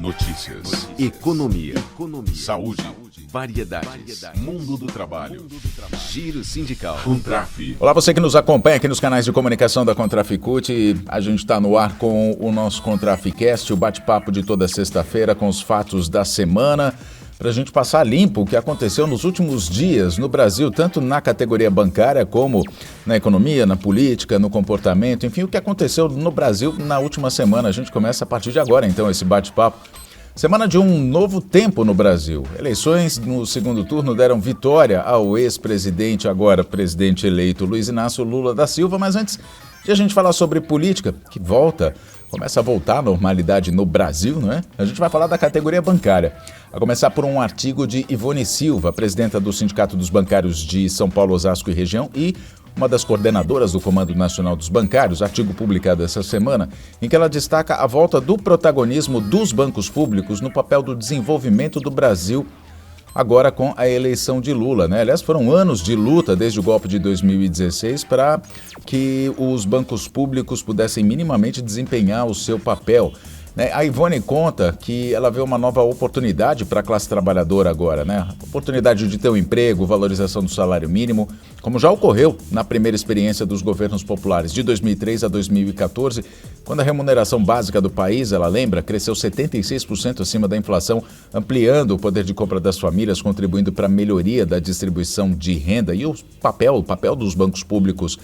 Notícias. Economia. Saúde. Variedades. Mundo do trabalho. Giro sindical. Contraf. Olá, você que nos acompanha aqui nos canais de comunicação da Contraficute. A gente está no ar com o nosso Contraficast, o bate-papo de toda sexta-feira com os fatos da semana, para a gente passar limpo o que aconteceu nos últimos dias no Brasil, tanto na categoria bancária como na economia, na política, no comportamento, enfim, o que aconteceu no Brasil na última semana. A gente começa a partir de agora, então, esse bate-papo. Semana de um novo tempo no Brasil. Eleições no segundo turno deram vitória ao ex-presidente, agora presidente eleito, Luiz Inácio Lula da Silva. Mas antes de a gente falar sobre política, que começa a voltar à normalidade no Brasil, não é? A gente vai falar da categoria bancária. A começar por um artigo de Ivone Silva, presidenta do Sindicato dos Bancários de São Paulo, Osasco e região, e uma das coordenadoras do Comando Nacional dos Bancários, artigo publicado essa semana, em que ela destaca a volta do protagonismo dos bancos públicos no papel do desenvolvimento do Brasil, agora com a eleição de Lula, né? Aliás, foram anos de luta desde o golpe de 2016 para que os bancos públicos pudessem minimamente desempenhar o seu papel. A Ivone conta que ela vê uma nova oportunidade para a classe trabalhadora agora, né? Oportunidade de ter um emprego, valorização do salário mínimo, como já ocorreu na primeira experiência dos governos populares de 2003 a 2014, quando a remuneração básica do país, ela lembra, cresceu 76% acima da inflação, ampliando o poder de compra das famílias, contribuindo para a melhoria da distribuição de renda. E o papel dos bancos públicos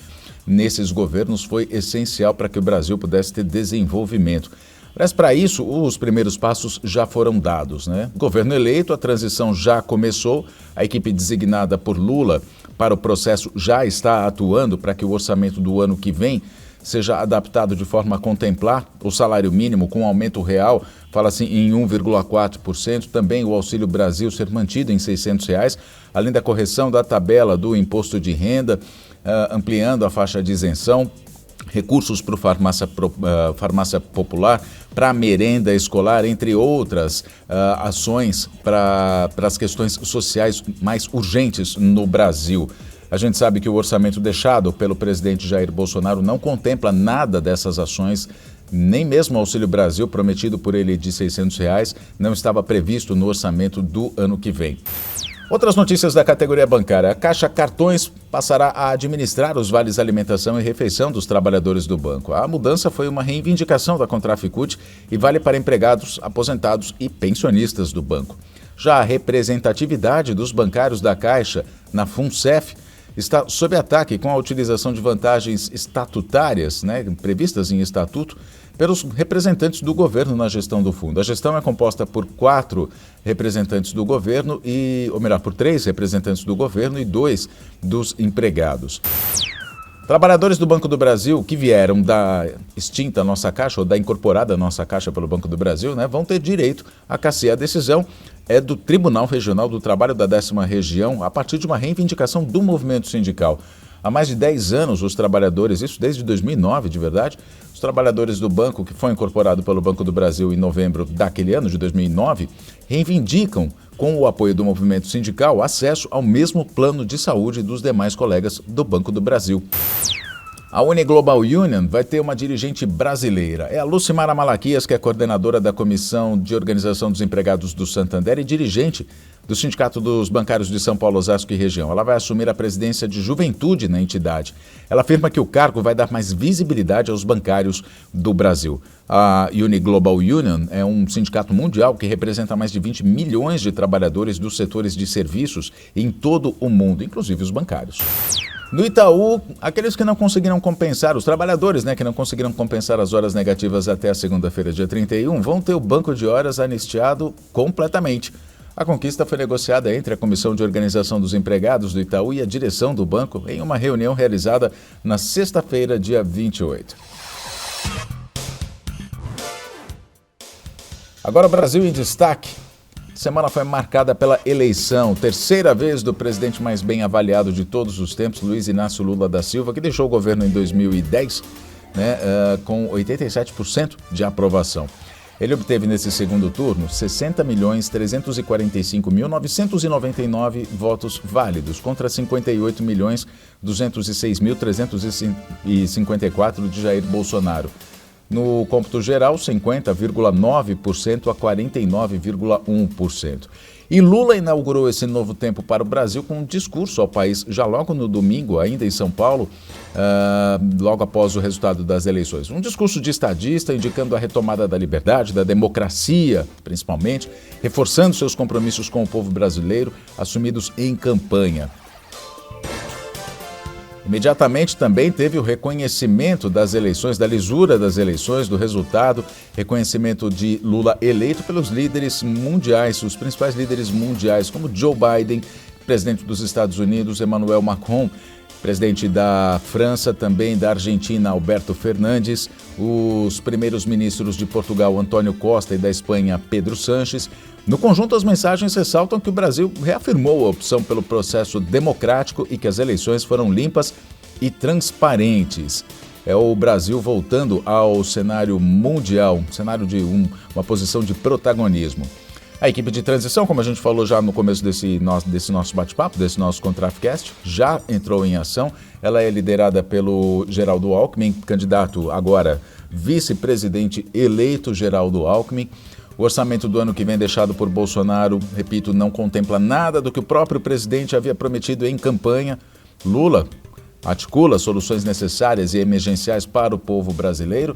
nesses governos foi essencial para que o Brasil pudesse ter desenvolvimento. Mas para isso, os primeiros passos já foram dados, né? Governo eleito, a transição já começou, a equipe designada por Lula para o processo já está atuando para que o orçamento do ano que vem seja adaptado de forma a contemplar o salário mínimo com aumento real, fala-se em 1,4%, também o Auxílio Brasil ser mantido em R$ 600, além da correção da tabela do imposto de renda, ampliando a faixa de isenção, recursos para farmácia popular, para a merenda escolar, entre outras ações para as questões sociais mais urgentes no Brasil. A gente sabe que o orçamento deixado pelo presidente Jair Bolsonaro não contempla nada dessas ações, nem mesmo o Auxílio Brasil, prometido por ele de R$ 600, não estava previsto no orçamento do ano que vem. Outras notícias da categoria bancária. A Caixa Cartões passará a administrar os vales alimentação e refeição dos trabalhadores do banco. A mudança foi uma reivindicação da Contraficute e vale para empregados, aposentados e pensionistas do banco. Já a representatividade dos bancários da Caixa na FUNCEF está sob ataque com a utilização de vantagens estatutárias, previstas em estatuto, pelos representantes do governo na gestão do fundo. A gestão é composta por 4 representantes do governo, por 3 representantes do governo e 2 dos empregados. Trabalhadores do Banco do Brasil que vieram da extinta Nossa Caixa ou da incorporada Nossa Caixa pelo Banco do Brasil, vão ter direito a cassear. A decisão é do Tribunal Regional do Trabalho da 10ª Região, a partir de uma reivindicação do movimento sindical. Há mais de 10 anos, os trabalhadores, isso desde 2009, de verdade, os trabalhadores do banco, que foi incorporado pelo Banco do Brasil em novembro daquele ano, de 2009, reivindicam, com o apoio do movimento sindical, acesso ao mesmo plano de saúde dos demais colegas do Banco do Brasil. A Uniglobal Union vai ter uma dirigente brasileira. É a Lucimara Malaquias, que é coordenadora da Comissão de Organização dos Empregados do Santander e dirigente do Sindicato dos Bancários de São Paulo, Osasco e região. Ela vai assumir a presidência de juventude na entidade. Ela afirma que o cargo vai dar mais visibilidade aos bancários do Brasil. A Uniglobal Union é um sindicato mundial que representa mais de 20 milhões de trabalhadores dos setores de serviços em todo o mundo, inclusive os bancários. No Itaú, aqueles que não conseguiram compensar, os trabalhadores que não conseguiram compensar as horas negativas até a segunda-feira, dia 31, vão ter o banco de horas anistiado completamente. A conquista foi negociada entre a Comissão de Organização dos Empregados do Itaú e a direção do banco em uma reunião realizada na sexta-feira, dia 28. Agora o Brasil em destaque. Semana foi marcada pela eleição, terceira vez do presidente mais bem avaliado de todos os tempos, Luiz Inácio Lula da Silva, que deixou o governo em 2010, com 87% de aprovação. Ele obteve nesse segundo turno 60.345.999 votos válidos, contra 58.206.354 de Jair Bolsonaro. No cômputo geral, 50,9% a 49,1%. E Lula inaugurou esse novo tempo para o Brasil com um discurso ao país já logo no domingo, ainda em São Paulo, logo após o resultado das eleições. Um discurso de estadista indicando a retomada da liberdade, da democracia, principalmente, reforçando seus compromissos com o povo brasileiro, assumidos em campanha. Imediatamente também teve o reconhecimento das eleições, da lisura das eleições, do resultado, reconhecimento de Lula eleito pelos líderes mundiais, os principais líderes mundiais, como Joe Biden, presidente dos Estados Unidos, Emmanuel Macron, presidente da França, também da Argentina, Alberto Fernandes, os primeiros ministros de Portugal, Antônio Costa, e da Espanha, Pedro Sánchez. No conjunto, as mensagens ressaltam que o Brasil reafirmou a opção pelo processo democrático e que as eleições foram limpas e transparentes. É o Brasil voltando ao cenário mundial, cenário de uma posição de protagonismo. A equipe de transição, como a gente falou já no começo desse nosso bate-papo, desse nosso ContrafCast, já entrou em ação. Ela é liderada pelo Geraldo Alckmin, candidato agora vice-presidente eleito Geraldo Alckmin. O orçamento do ano que vem deixado por Bolsonaro, repito, não contempla nada do que o próprio presidente havia prometido em campanha. Lula articula soluções necessárias e emergenciais para o povo brasileiro,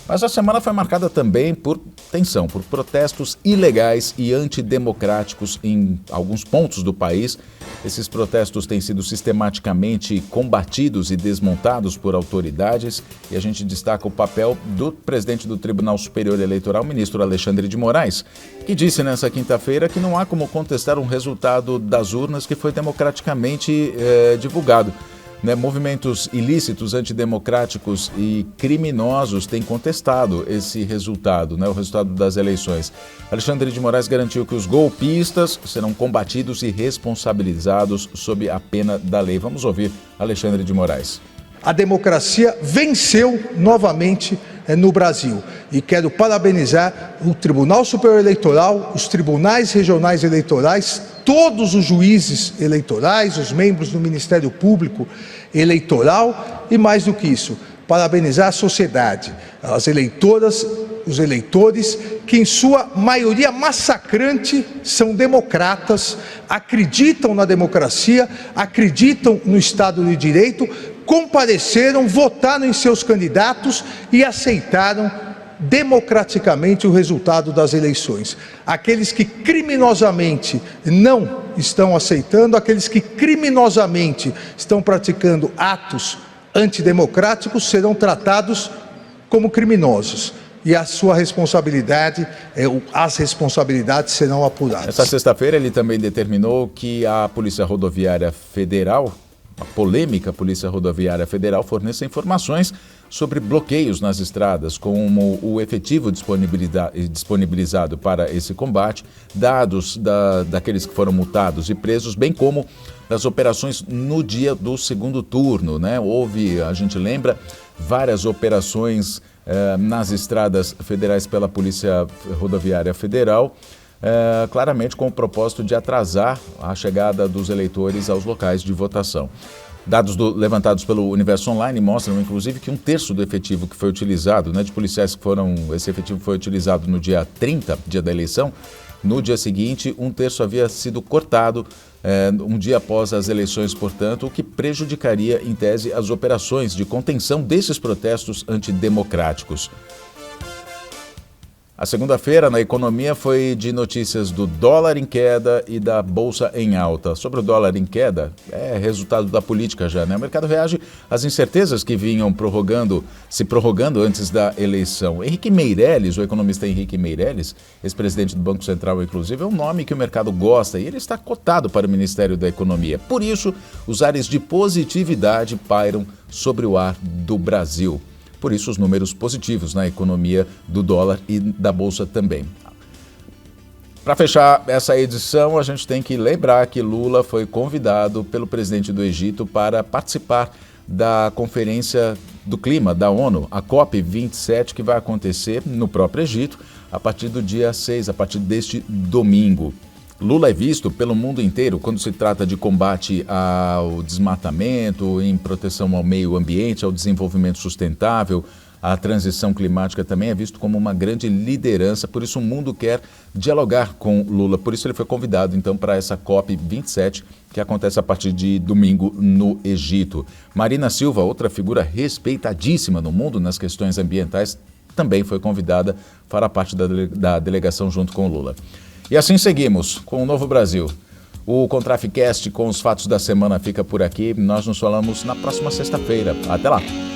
mas a semana foi marcada também por tensão, por protestos ilegais e antidemocráticos em alguns pontos do país. Esses protestos têm sido sistematicamente combatidos e desmontados por autoridades, e a gente destaca o papel do presidente do Tribunal Superior Eleitoral, ministro Alexandre de Moraes, que disse nessa quinta-feira que não há como contestar um resultado das urnas que foi democraticamente divulgado. Movimentos ilícitos, antidemocráticos e criminosos têm contestado esse resultado, o resultado das eleições. Alexandre de Moraes garantiu que os golpistas serão combatidos e responsabilizados sob a pena da lei. Vamos ouvir Alexandre de Moraes. A democracia venceu novamente no Brasil e quero parabenizar o Tribunal Superior Eleitoral, os tribunais regionais eleitorais, todos os juízes eleitorais, os membros do Ministério Público Eleitoral e, mais do que isso, parabenizar a sociedade, as eleitoras, os eleitores, que em sua maioria massacrante são democratas, acreditam na democracia, acreditam no Estado de Direito, compareceram, votaram em seus candidatos e aceitaram democraticamente o resultado das eleições. Aqueles que criminosamente não estão aceitando, aqueles que criminosamente estão praticando atos antidemocráticos serão tratados como criminosos. E a sua responsabilidade, as responsabilidades serão apuradas. Essa sexta-feira ele também determinou que a Polícia Rodoviária Federal, a polêmica Polícia Rodoviária Federal, forneça informações sobre bloqueios nas estradas, como o efetivo disponibilizado para esse combate, dados daqueles que foram multados e presos, bem como das operações no dia do segundo turno. Houve, a gente lembra, várias operações nas estradas federais pela Polícia Rodoviária Federal, claramente com o propósito de atrasar a chegada dos eleitores aos locais de votação. Dados levantados pelo Universo Online mostram, inclusive, que um terço do efetivo que foi utilizado, de policiais esse efetivo foi utilizado no dia 30, dia da eleição. No dia seguinte, um terço havia sido cortado um dia após as eleições, portanto, o que prejudicaria, em tese, as operações de contenção desses protestos antidemocráticos. A segunda-feira na economia foi de notícias do dólar em queda e da bolsa em alta. Sobre o dólar em queda, é resultado da política já, O mercado reage às incertezas que vinham se prorrogando antes da eleição. Henrique Meirelles, o economista Henrique Meirelles, ex-presidente do Banco Central, inclusive, é um nome que o mercado gosta e ele está cotado para o Ministério da Economia. Por isso, os ares de positividade pairam sobre o ar do Brasil. Por isso, os números positivos na economia do dólar e da bolsa também. Para fechar essa edição, a gente tem que lembrar que Lula foi convidado pelo presidente do Egito para participar da Conferência do Clima da ONU, a COP27, que vai acontecer no próprio Egito a partir do dia 6, a partir deste domingo. Lula é visto pelo mundo inteiro quando se trata de combate ao desmatamento, em proteção ao meio ambiente, ao desenvolvimento sustentável, à transição climática também é visto como uma grande liderança, por isso o mundo quer dialogar com Lula. Por isso ele foi convidado, então, para essa COP27, que acontece a partir de domingo no Egito. Marina Silva, outra figura respeitadíssima no mundo nas questões ambientais, também foi convidada para parte da delegação junto com Lula. E assim seguimos com o Novo Brasil. O Contraficast com os fatos da semana fica por aqui. Nós nos falamos na próxima sexta-feira. Até lá!